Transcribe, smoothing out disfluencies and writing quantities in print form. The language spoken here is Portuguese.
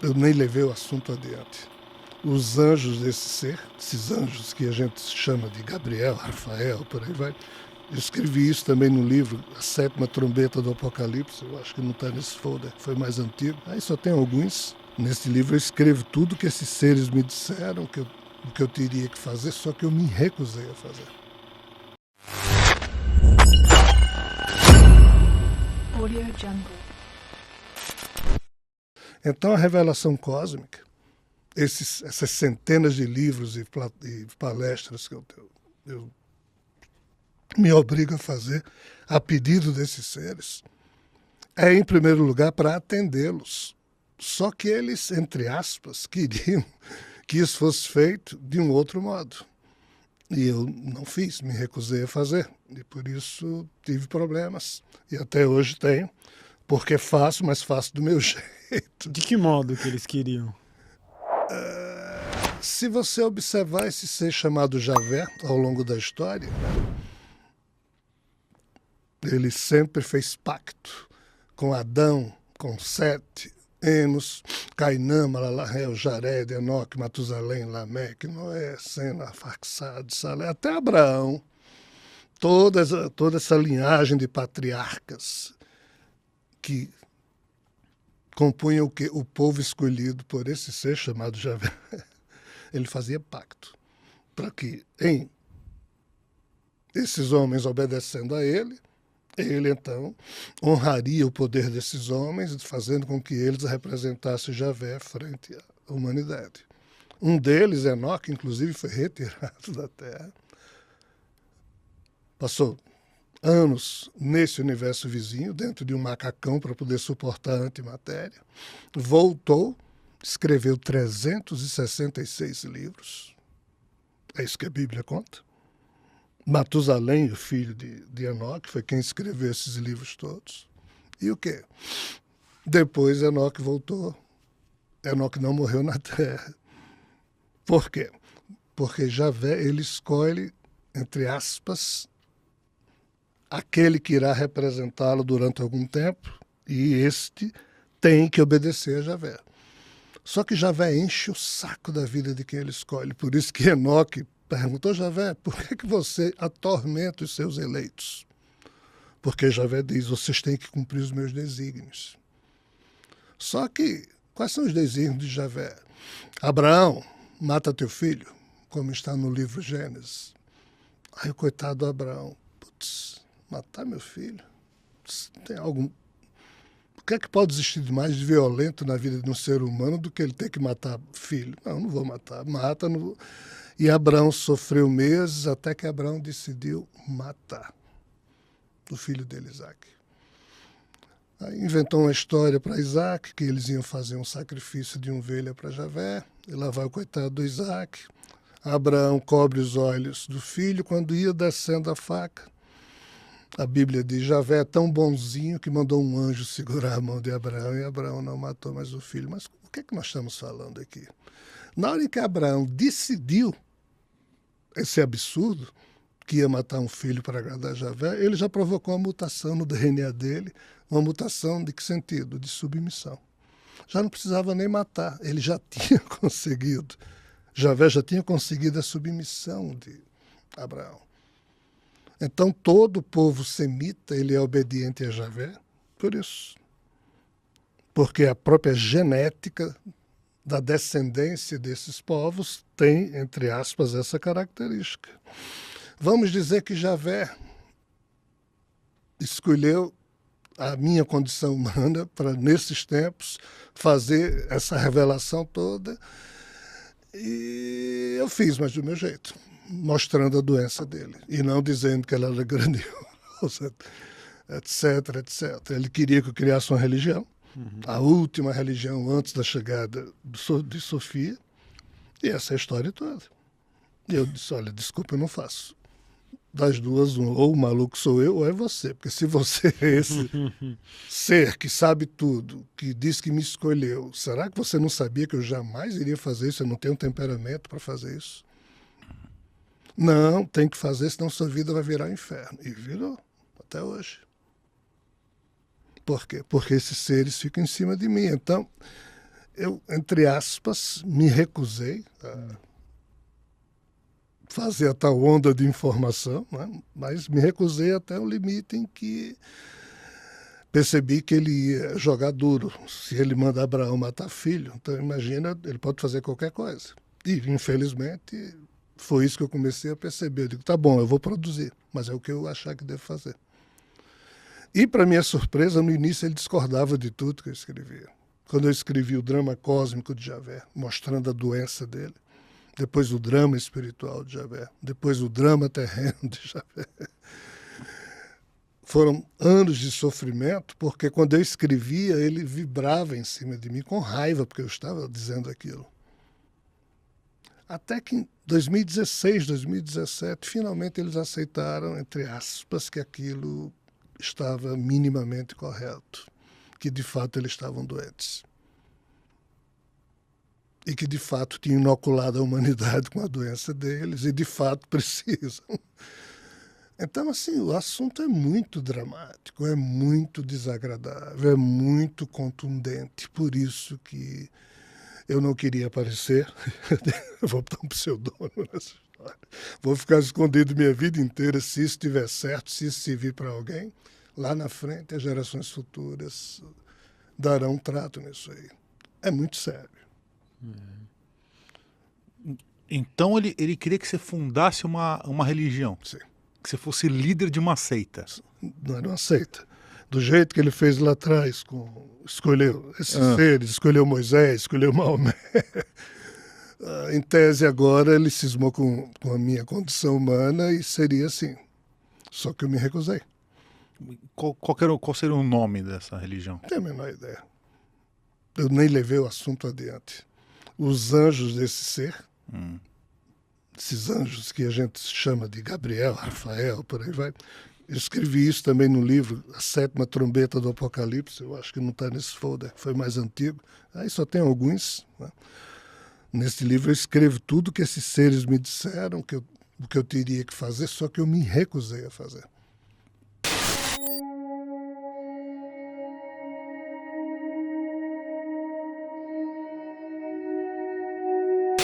eu nem levei o assunto adiante. Os anjos desse ser, esses anjos que a gente chama de Gabriel, Rafael, por aí vai. Eu escrevi isso também no livro A Sétima Trombeta do Apocalipse, eu acho que não está nesse folder, foi mais antigo. Aí só tem alguns. Nesse livro eu escrevo tudo que esses seres me disseram, o que eu teria que fazer, só que eu me recusei a fazer. Audio Jungle. Então a revelação cósmica, essas centenas de livros e palestras que eu me obrigo a fazer a pedido desses seres, é em primeiro lugar para atendê-los. Só que eles, entre aspas, queriam que isso fosse feito de um outro modo. E eu não fiz, me recusei a fazer. E por isso tive problemas. E até hoje tenho, porque faço, mas faço do meu jeito. De que modo que eles queriam? Se você observar esse ser chamado Javé ao longo da história, ele sempre fez pacto com Adão, com Sete, Enos, Cainã, Malalahel, Jared, Enoque, Matusalém, Lameque, Noé, Sena, Arfaxade, Salé, até Abraão. Toda essa linhagem de patriarcas que compunham o povo escolhido por esse ser chamado Javé. Ele fazia pacto para que, em esses homens obedecendo a ele então honraria o poder desses homens, fazendo com que eles representassem Javé frente à humanidade. Um deles, Enoque, inclusive, foi retirado da Terra. Passou anos nesse universo vizinho, dentro de um macacão para poder suportar a antimatéria. Voltou, escreveu 366 livros. É isso que a Bíblia conta. Matusalém, o filho de Enoque, foi quem escreveu esses livros todos. E o quê? Depois Enoque voltou. Enoque não morreu na Terra. Por quê? Porque Javé, ele escolhe, entre aspas, aquele que irá representá-lo durante algum tempo, e este tem que obedecer a Javé. Só que Javé enche o saco da vida de quem ele escolhe. Por isso que Enoque perguntou: Javé, por que você atormenta os seus eleitos? Porque Javé diz: vocês têm que cumprir os meus desígnios. Só que, quais são os desígnios de Javé? Abraão, mata teu filho, como está no livro Gênesis. Aí o coitado do Abraão: putz, matar meu filho? Tem algum... O que é que pode existir de mais violento na vida de um ser humano do que ele ter que matar filho? Não vou matar. Mata, não vou... E Abraão sofreu meses até que Abraão decidiu matar o filho dele, Isaac. Aí inventou uma história para Isaac, que eles iam fazer um sacrifício de ovelha para Javé, e lá vai o coitado do Isaac. Abraão cobre os olhos do filho quando ia descendo a faca. A Bíblia diz: Javé é tão bonzinho que mandou um anjo segurar a mão de Abraão, e Abraão não matou mais o filho. Mas o que é que nós estamos falando aqui? Na hora em que Abraão decidiu esse absurdo, que ia matar um filho para agradar Javé, ele já provocou uma mutação no DNA dele. Uma mutação de que sentido? De submissão. Já não precisava nem matar, ele já tinha conseguido. Javé já tinha conseguido a submissão de Abraão. Então todo o povo semita, ele é obediente a Javé por isso. Porque a própria genética da descendência desses povos tem, entre aspas, essa característica. Vamos dizer que Javé escolheu a minha condição humana para, nesses tempos, fazer essa revelação toda, e eu fiz, mas do meu jeito, mostrando a doença dele, e não dizendo que ela era grandiosa, etc, etc. Ele queria que eu criasse uma religião, a última religião antes da chegada de Sofia, e essa é a história toda. E eu disse: olha, desculpa, eu não faço. Das duas, ou o maluco sou eu, ou é você. Porque se você é esse ser que sabe tudo, que diz que me escolheu, será que você não sabia que eu jamais iria fazer isso? Eu não tenho temperamento para fazer isso. Não, tem que fazer, senão sua vida vai virar um inferno. E virou, até hoje. Por quê? Porque esses seres ficam em cima de mim. Então, Eu, entre aspas, me recusei a fazer a tal onda de informação, né? Mas me recusei até o limite em que percebi que ele ia jogar duro. Se ele manda Abraão matar filho, então imagina, ele pode fazer qualquer coisa. E, infelizmente, foi isso que eu comecei a perceber. Eu digo, tá bom, eu vou produzir, mas é o que eu achar que devo fazer. E, para minha surpresa, no início ele discordava de tudo que eu escrevia. Quando eu escrevi o drama cósmico de Javé, mostrando a doença dele, depois o drama espiritual de Javé, depois o drama terreno de Javé. Foram anos de sofrimento, porque quando eu escrevia, ele vibrava em cima de mim com raiva, porque eu estava dizendo aquilo. Até que em 2016, 2017, finalmente eles aceitaram, entre aspas, que aquilo estava minimamente correto, que de fato eles estavam doentes. E que de fato tinham inoculado a humanidade com a doença deles e de fato precisam. Então, assim, o assunto é muito dramático, é muito desagradável, é muito contundente. Por isso que eu não queria aparecer. Eu vou botar um pseudônimo nessa história. Vou ficar escondido minha vida inteira. Se isso estiver certo, se isso servir para alguém, lá na frente as gerações futuras darão um trato nisso aí. É muito sério. Então ele queria que você fundasse uma religião. Sim. Que você fosse líder de uma seita. Não era uma seita. Do jeito que ele fez lá atrás, escolheu esses seres, escolheu Moisés, escolheu Maomé. Em tese, agora, ele cismou com a minha condição humana e seria assim. Só que eu me recusei. Qual seria o nome dessa religião? Não tenho a menor ideia. Eu nem levei o assunto adiante. Os anjos desse ser, esses anjos que a gente chama de Gabriel, Rafael, por aí vai. Eu escrevi isso também no livro A Sétima Trombeta do Apocalipse, eu acho que não está nesse folder, foi mais antigo. Aí só tem alguns. Né? Nesse livro eu escrevo tudo que esses seres me disseram, o que eu teria que fazer, só que eu me recusei a fazer.